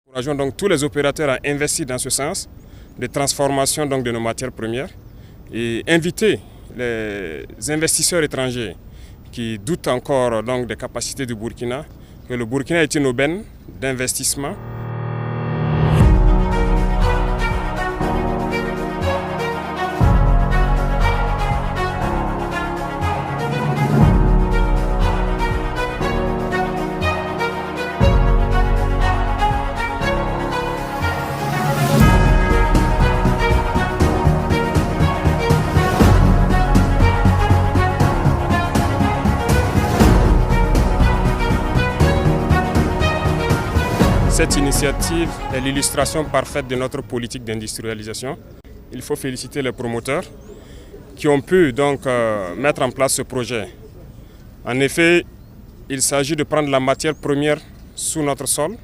Nous encourageons donc tous les opérateurs à investir dans ce sens de transformation donc de nos matières premières et inviter les investisseurs étrangers qui doutent encore donc des capacités du Burkina, que le Burkina est une aubaine d'investissement. Cette initiative est l'illustration parfaite de notre politique d'industrialisation. Il faut féliciter les promoteurs qui ont pu donc mettre en place ce projet. En effet, il s'agit de prendre la matière première sous notre sol,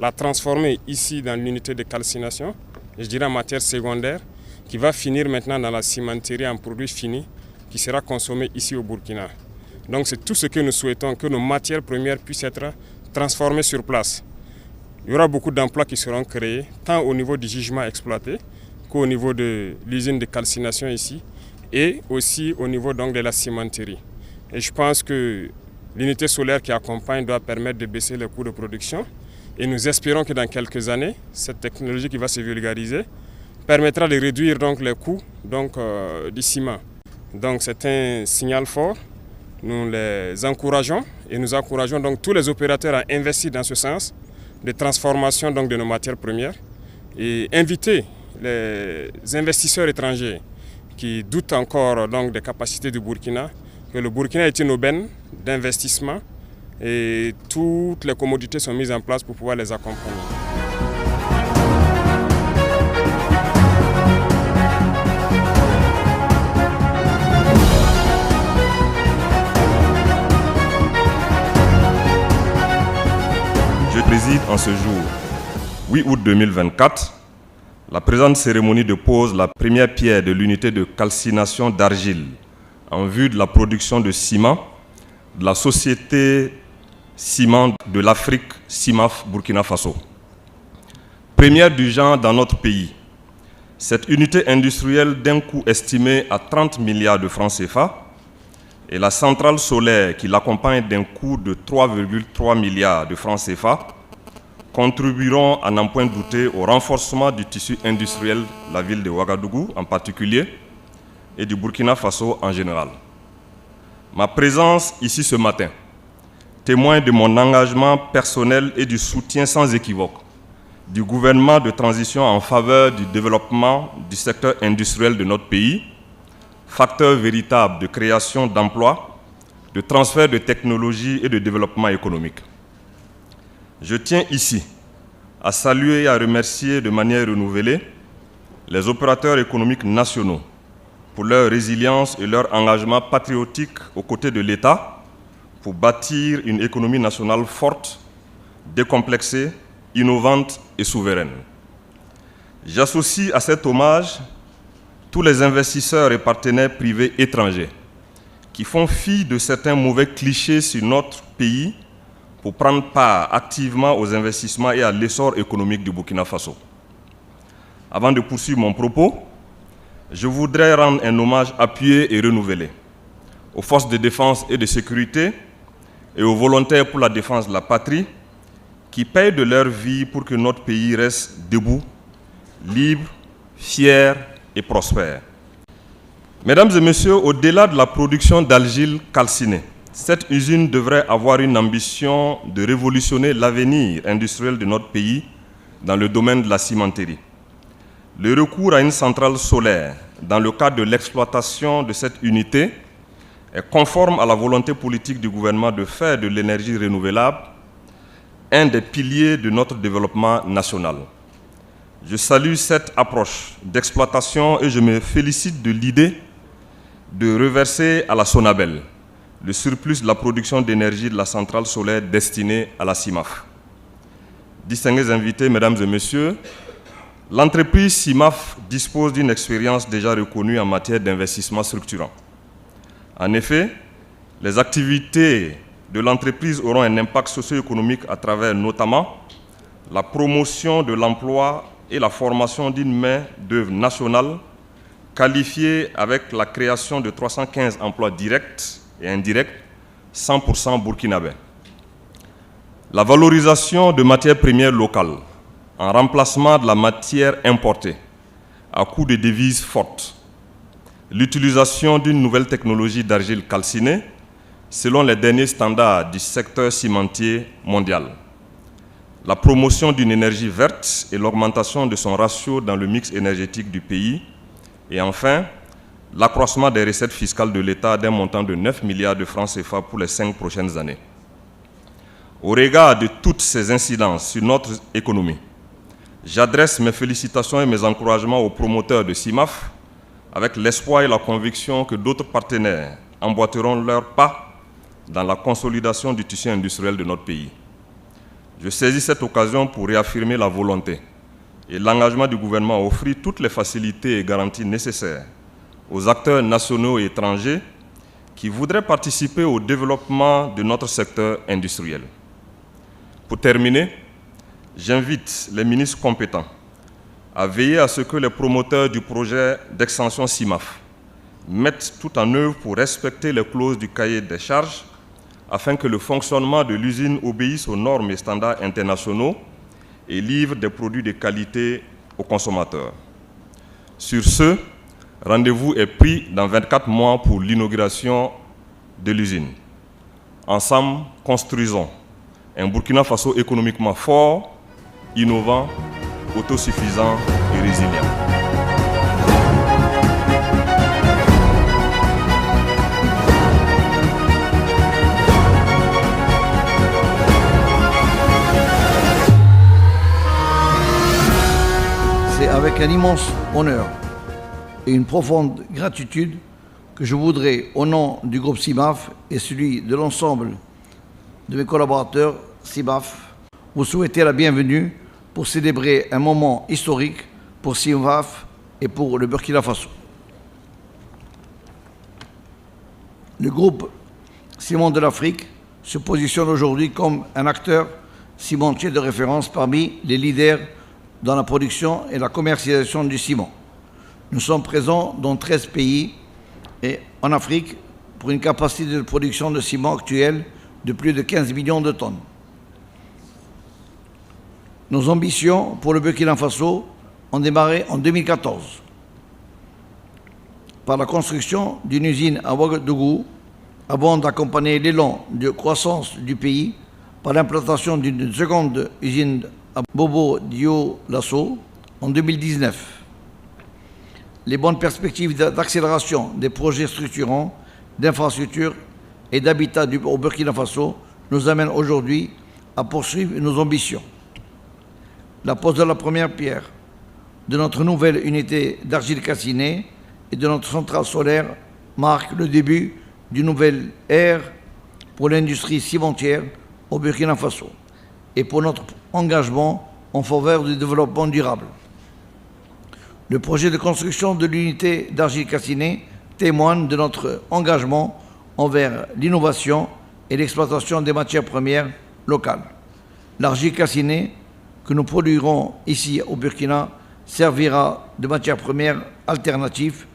la transformer ici dans l'unité de calcination, je dirais en matière secondaire, qui va finir maintenant dans la cimenterie en produit fini qui sera consommé ici au Burkina. Donc c'est tout ce que nous souhaitons, que nos matières premières puissent être transformées sur place. Il y aura beaucoup d'emplois qui seront créés, tant au niveau du jugement exploité qu'au niveau de l'usine de calcination ici et aussi au niveau donc de la cimenterie. Et je pense que l'unité solaire qui accompagne doit permettre de baisser les coûts de production. Et nous espérons que dans quelques années, cette technologie qui va se vulgariser permettra de réduire donc les coûts du ciment. Donc c'est un signal fort. Nous les encourageons et nous encourageons donc tous les opérateurs à investir dans ce sens de transformation donc de nos matières premières et inviter les investisseurs étrangers qui doutent encore donc des capacités du Burkina, que le Burkina est une aubaine d'investissement et toutes les commodités sont mises en place pour pouvoir les accompagner. Je préside en ce jour, 8 août 2024, la présente cérémonie de pose la première pierre de l'unité de calcination d'argile en vue de la production de ciment de la société Ciment de l'Afrique, CIMAF Burkina Faso. Première du genre dans notre pays, cette unité industrielle d'un coût estimé à 30 milliards de francs CFA et la centrale solaire qui l'accompagne d'un coût de 3,3 milliards de francs CFA contribueront à n'en point douter au renforcement du tissu industriel de la ville de Ouagadougou en particulier et du Burkina Faso en général. Ma présence ici ce matin témoigne de mon engagement personnel et du soutien sans équivoque du gouvernement de transition en faveur du développement du secteur industriel de notre pays, facteur véritable de création d'emplois, de transfert de technologies et de développement économique. Je tiens ici à saluer et à remercier de manière renouvelée les opérateurs économiques nationaux pour leur résilience et leur engagement patriotique aux côtés de l'État pour bâtir une économie nationale forte, décomplexée, innovante et souveraine. J'associe à cet hommage tous les investisseurs et partenaires privés étrangers qui font fi de certains mauvais clichés sur notre pays pour prendre part activement aux investissements et à l'essor économique du Burkina Faso. Avant de poursuivre mon propos, je voudrais rendre un hommage appuyé et renouvelé aux forces de défense et de sécurité et aux volontaires pour la défense de la patrie qui payent de leur vie pour que notre pays reste debout, libre, fier et prospère. Mesdames et messieurs, au-delà de la production d'argile calcinée, cette usine devrait avoir une ambition de révolutionner l'avenir industriel de notre pays dans le domaine de la cimenterie. Le recours à une centrale solaire dans le cadre de l'exploitation de cette unité est conforme à la volonté politique du gouvernement de faire de l'énergie renouvelable un des piliers de notre développement national. Je salue cette approche d'exploitation et je me félicite de l'idée de reverser à la Sonabel le surplus de la production d'énergie de la centrale solaire destinée à la CIMAF. Distingués invités, mesdames et messieurs, l'entreprise CIMAF dispose d'une expérience déjà reconnue en matière d'investissement structurant. En effet, les activités de l'entreprise auront un impact socio-économique à travers notamment la promotion de l'emploi et la formation d'une main-d'œuvre nationale qualifiée avec la création de 315 emplois directs et indirects, 100% burkinabés. La valorisation de matières premières locales en remplacement de la matière importée à coût de devises fortes. L'utilisation d'une nouvelle technologie d'argile calcinée selon les derniers standards du secteur cimentier mondial. La promotion d'une énergie verte et l'augmentation de son ratio dans le mix énergétique du pays. Et enfin, l'accroissement des recettes fiscales de l'État d'un montant de 9 milliards de francs CFA pour les 5 prochaines années. Au regard de toutes ces incidences sur notre économie, j'adresse mes félicitations et mes encouragements aux promoteurs de CIMAF avec l'espoir et la conviction que d'autres partenaires emboîteront leurs pas dans la consolidation du tissu industriel de notre pays. Je saisis cette occasion pour réaffirmer la volonté et l'engagement du gouvernement à offrir toutes les facilités et garanties nécessaires aux acteurs nationaux et étrangers qui voudraient participer au développement de notre secteur industriel. Pour terminer, j'invite les ministres compétents à veiller à ce que les promoteurs du projet d'extension CIMAF mettent tout en œuvre pour respecter les clauses du cahier des charges afin que le fonctionnement de l'usine obéisse aux normes et standards internationaux et livre des produits de qualité aux consommateurs. Sur ce, rendez-vous est pris dans 24 mois pour l'inauguration de l'usine. Ensemble, construisons un Burkina Faso économiquement fort, innovant, autosuffisant et résilient. C'est avec un immense honneur et une profonde gratitude que je voudrais, au nom du groupe CIMAF et celui de l'ensemble de mes collaborateurs CIMAF, vous souhaiter la bienvenue pour célébrer un moment historique pour CIMAF et pour le Burkina Faso. Le groupe Ciment de l'Afrique se positionne aujourd'hui comme un acteur cimentier de référence parmi les leaders dans la production et la commercialisation du ciment. Nous sommes présents dans 13 pays et en Afrique pour une capacité de production de ciment actuelle de plus de 15 millions de tonnes. Nos ambitions pour le Burkina Faso ont démarré en 2014 par la construction d'une usine à Ouagadougou avant d'accompagner l'élan de croissance du pays par l'implantation d'une seconde usine à Bobo-Dioulasso en 2019. Les bonnes perspectives d'accélération des projets structurants, d'infrastructures et d'habitat au Burkina Faso nous amènent aujourd'hui à poursuivre nos ambitions. La pose de la première pierre de notre nouvelle unité d'argile calcinée et de notre centrale solaire marque le début d'une nouvelle ère pour l'industrie cimentière au Burkina Faso et pour notre engagement en faveur du développement durable. Le projet de construction de l'unité d'argile calcinée témoigne de notre engagement envers l'innovation et l'exploitation des matières premières locales. L'argile calcinée que nous produirons ici au Burkina servira de matière première alternative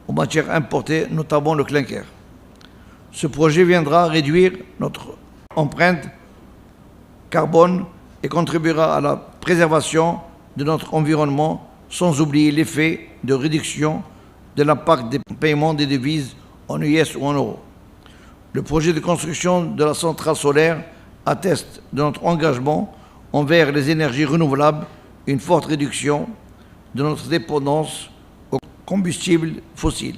aux matières importées, notamment le clinker. Ce projet viendra réduire notre empreinte carbone et contribuera à la préservation de notre environnement, sans oublier l'effet de réduction de l'impact des paiements des devises en US ou en euros. Le projet de construction de la centrale solaire atteste de notre engagement envers les énergies renouvelables, une forte réduction de notre dépendance aux combustibles fossiles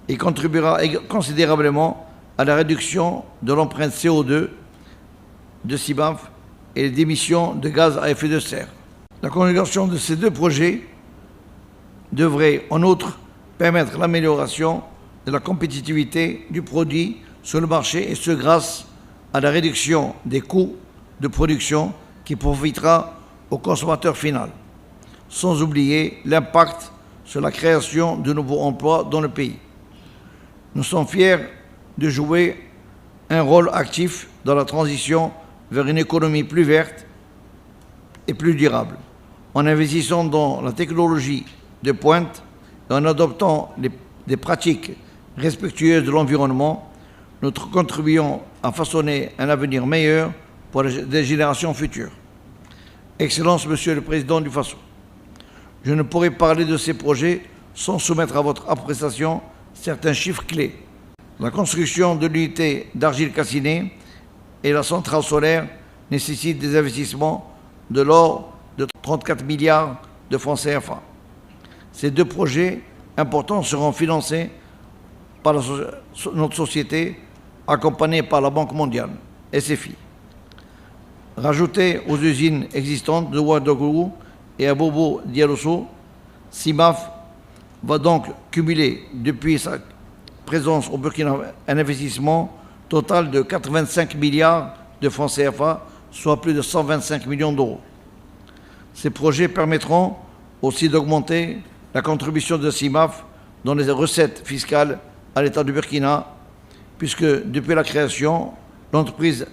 et contribuera considérablement à la réduction de l'empreinte CO2 de CIMAF et les émissions de gaz à effet de serre. La conjugaison de ces deux projets devrait en outre permettre l'amélioration de la compétitivité du produit sur le marché et ce grâce à la réduction des coûts de production qui profitera au consommateur final, sans oublier l'impact sur la création de nouveaux emplois dans le pays. Nous sommes fiers de jouer un rôle actif dans la transition vers une économie plus verte et plus durable. En investissant dans la technologie de pointe et en adoptant des pratiques respectueuses de l'environnement, nous contribuons à façonner un avenir meilleur pour les générations futures. Excellence, Monsieur le Président du Faso, je ne pourrais parler de ces projets sans soumettre à votre appréciation certains chiffres clés. La construction de l'unité d'argile calcinée et la centrale solaire nécessitent des investissements de l'ordre de 34 milliards de francs CFA. Ces deux projets importants seront financés par notre société, accompagnée par la Banque mondiale, SFI. Rajouté aux usines existantes de Ouagadougou et à Bobo Dioulasso, CIMAF va donc cumuler depuis sa présence au Burkina un investissement total de 85 milliards de francs CFA, soit plus de 125 millions d'euros. Ces projets permettront aussi d'augmenter la contribution de CIMAF dans les recettes fiscales à l'État du Burkina, puisque depuis la création, l'entreprise,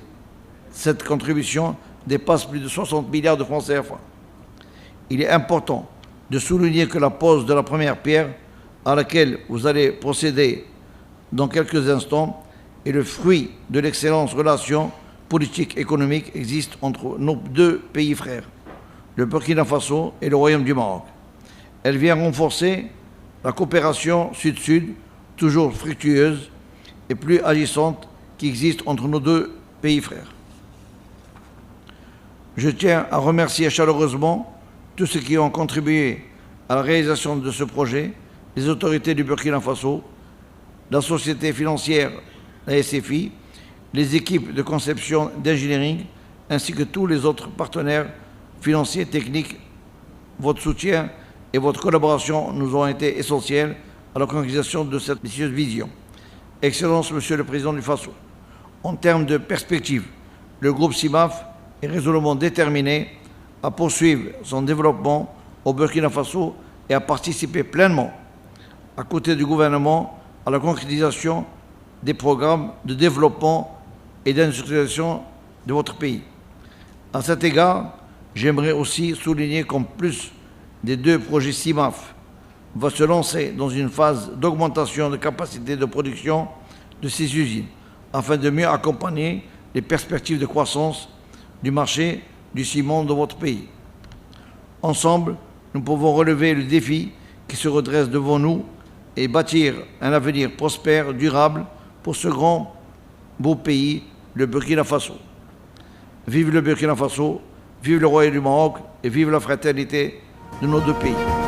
cette contribution dépasse plus de 60 milliards de francs CFA. Il est important de souligner que la pose de la première pierre, à laquelle vous allez procéder dans quelques instants, est le fruit de l'excellente relation politique et économique existe entre nos deux pays frères, le Burkina Faso et le Royaume du Maroc. Elle vient renforcer la coopération sud-sud, toujours fructueuse et plus agissante, qui existe entre nos deux pays frères. Je tiens à remercier chaleureusement tous ceux qui ont contribué à la réalisation de ce projet, les autorités du Burkina Faso, la société financière, la SFI, les équipes de conception d'engineering, ainsi que tous les autres partenaires financiers, techniques. Votre soutien et votre collaboration nous ont été essentiels à la concrétisation de cette ambitieuse vision. Excellence, Monsieur le Président du Faso, en termes de perspective, le groupe CIMAF est résolument déterminé à poursuivre son développement au Burkina Faso et à participer pleinement, à côté du gouvernement, à la concrétisation des programmes de développement et d'industrialisation de votre pays. À cet égard, j'aimerais aussi souligner qu'en plus des deux projets CIMAF va se lancer dans une phase d'augmentation de capacité de production de ces usines, afin de mieux accompagner les perspectives de croissance du marché du ciment de votre pays. Ensemble, nous pouvons relever le défi qui se redresse devant nous et bâtir un avenir prospère, durable pour ce grand, beau pays, le Burkina Faso. Vive le Burkina Faso, vive le Royaume du Maroc et vive la fraternité de nos deux pays.